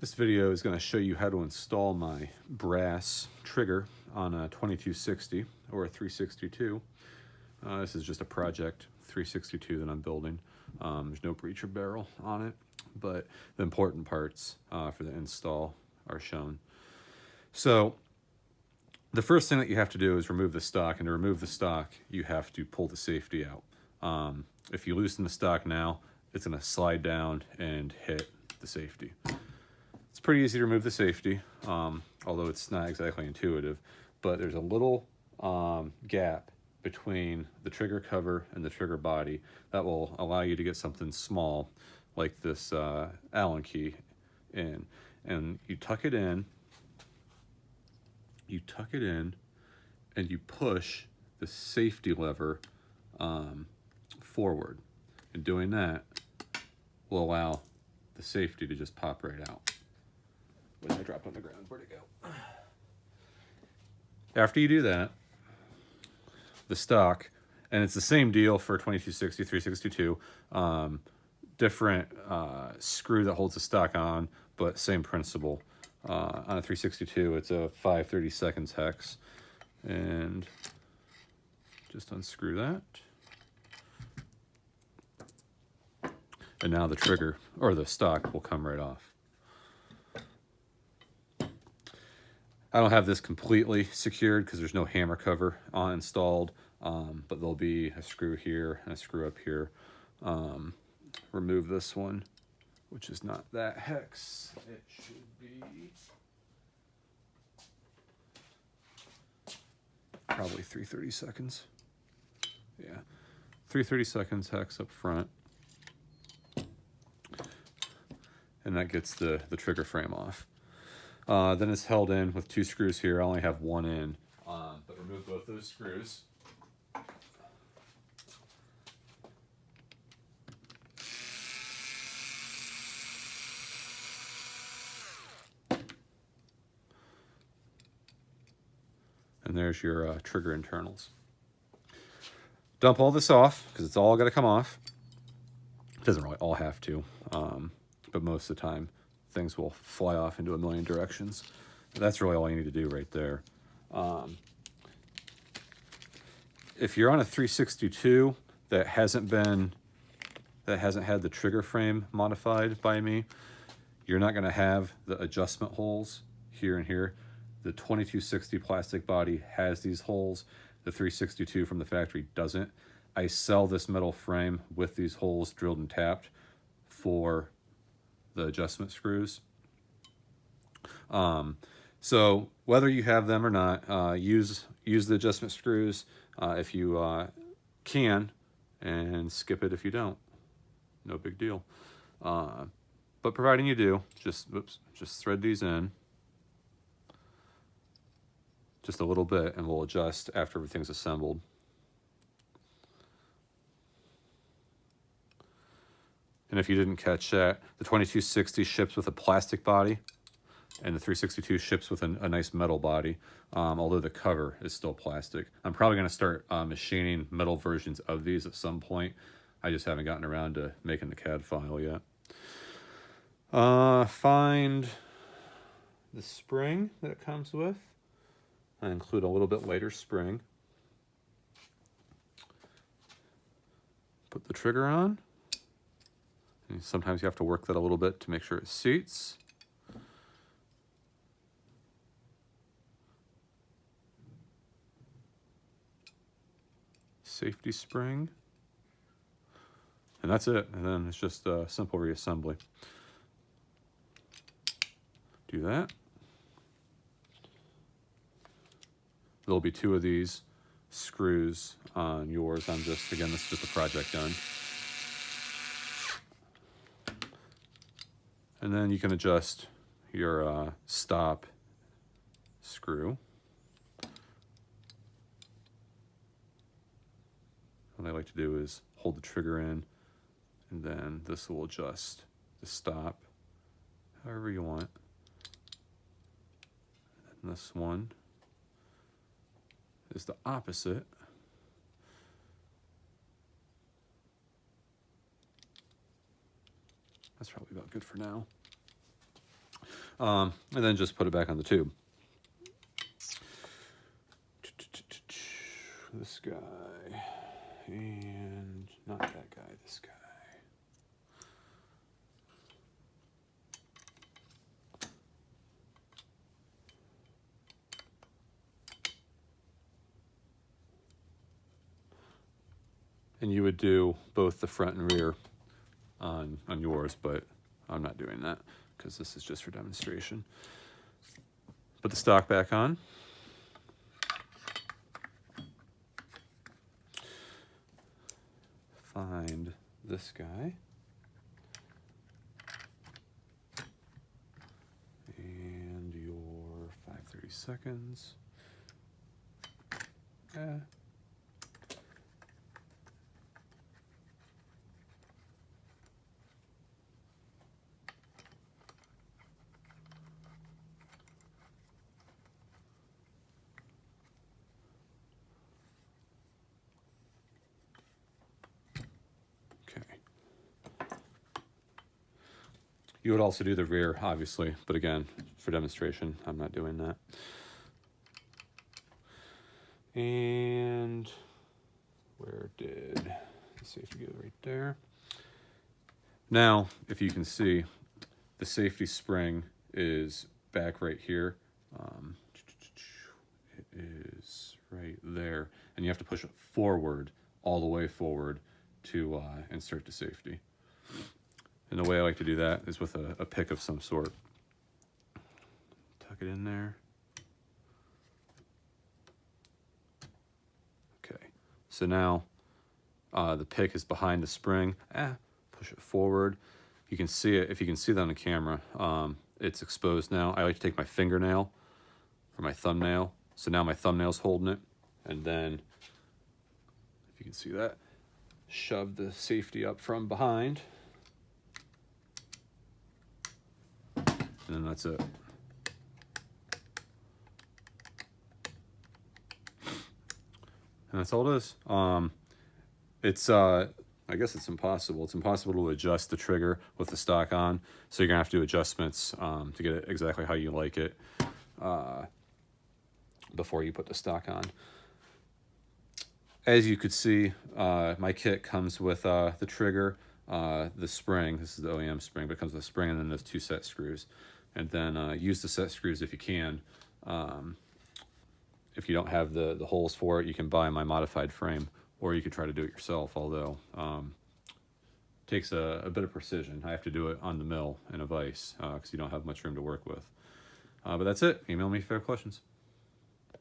This video is going to show you how to install my brass trigger on a 2260 or a 362. This is just a project 362 that I'm building. There's no breacher barrel on it, but the important parts for the install are shown. So the first thing that you have to do is remove the stock, and to remove the stock you have to pull the safety out. If you loosen the stock now, it's going to slide down and hit the safety. It's pretty easy to remove the safety, although it's not exactly intuitive, but there's a little gap between the trigger cover and the trigger body that will allow you to get something small like this Allen key in. And you tuck it in, and you push the safety lever forward. And doing that will allow the safety to just pop right out. When I dropped on the ground, where'd it go? After you do that, the stock, and it's the same deal for 2260, 362, different screw that holds the stock on, but same principle. On a 362, it's a 5/32 hex, and just unscrew that. And now the trigger, or the stock, will come right off. I don't have this completely secured because there's no hammer cover installed, but there'll be a screw here and a screw up here. Remove this one, which is not that hex. It should be probably 3/32. Yeah, 3/32 hex up front. And that gets the trigger frame off. Then it's held in with two screws here. I only have one in, but remove both those screws. And there's your trigger internals. Dump all this off, because it's all got to come off. It doesn't really all have to, but most of the time things will fly off into a million directions. That's really all you need to do right there. If you're on a 362 that hasn't had the trigger frame modified by me, you're not going to have the adjustment holes here and here. The 2260 plastic body has these holes. The 362 from the factory doesn't. I sell this metal frame with these holes drilled and tapped for the adjustment screws. So whether you have them or not, use the adjustment screws if you can, and skip it if you don't. No big deal. But providing you do, just thread these in just a little bit, and we'll adjust after everything's assembled. And if you didn't catch that, the 2260 ships with a plastic body, and the 362 ships with a nice metal body, although the cover is still plastic. I'm probably going to start machining metal versions of these at some point. I just haven't gotten around to making the CAD file yet. Find the spring that it comes with. I include a little bit lighter spring. Put the trigger on. And sometimes you have to work that a little bit to make sure it seats. Safety spring. And that's it. And then it's just a simple reassembly. Do that. There'll be two of these screws on yours. Again, this is just a project done. And then you can adjust your stop screw. What I like to do is hold the trigger in, and then this will adjust the stop however you want. And this one is the opposite. That's probably about good for now. and then just put it back on the tube. This guy, and not that guy, this guy. And you would do both the front and rear on yours, but I'm not doing that because this is just for demonstration. Put the stock back on. Find this guy. And your 5/32. You would also do the rear, obviously, but again, for demonstration, I'm not doing that. And where did the safety go? Right there. Now, if you can see, the safety spring is back right here. It is right there, and you have to push it forward, all the way forward, to insert the safety. And the way I like to do that is with a pick of some sort. Tuck it in there. Okay, so now the pick is behind the spring. Push it forward. You can see it, if you can see that on the camera, it's exposed now. I like to take my fingernail or my thumbnail. So now my thumbnail's holding it. And then, if you can see that, shove the safety up from behind. And then that's it. And that's all it is. It's I guess it's impossible. It's impossible to adjust the trigger with the stock on. So you're gonna have to do adjustments to get it exactly how you like it before you put the stock on. As you could see, my kit comes with the trigger, the spring. This is the OEM spring, but it comes with a spring and then there's 2 set screws. And then use the set screws if you can. If you don't have the holes for it, you can buy my modified frame, or you could try to do it yourself, although it takes a bit of precision. I have to do it on the mill in a vise because you don't have much room to work with. But that's it. Email me if you have questions.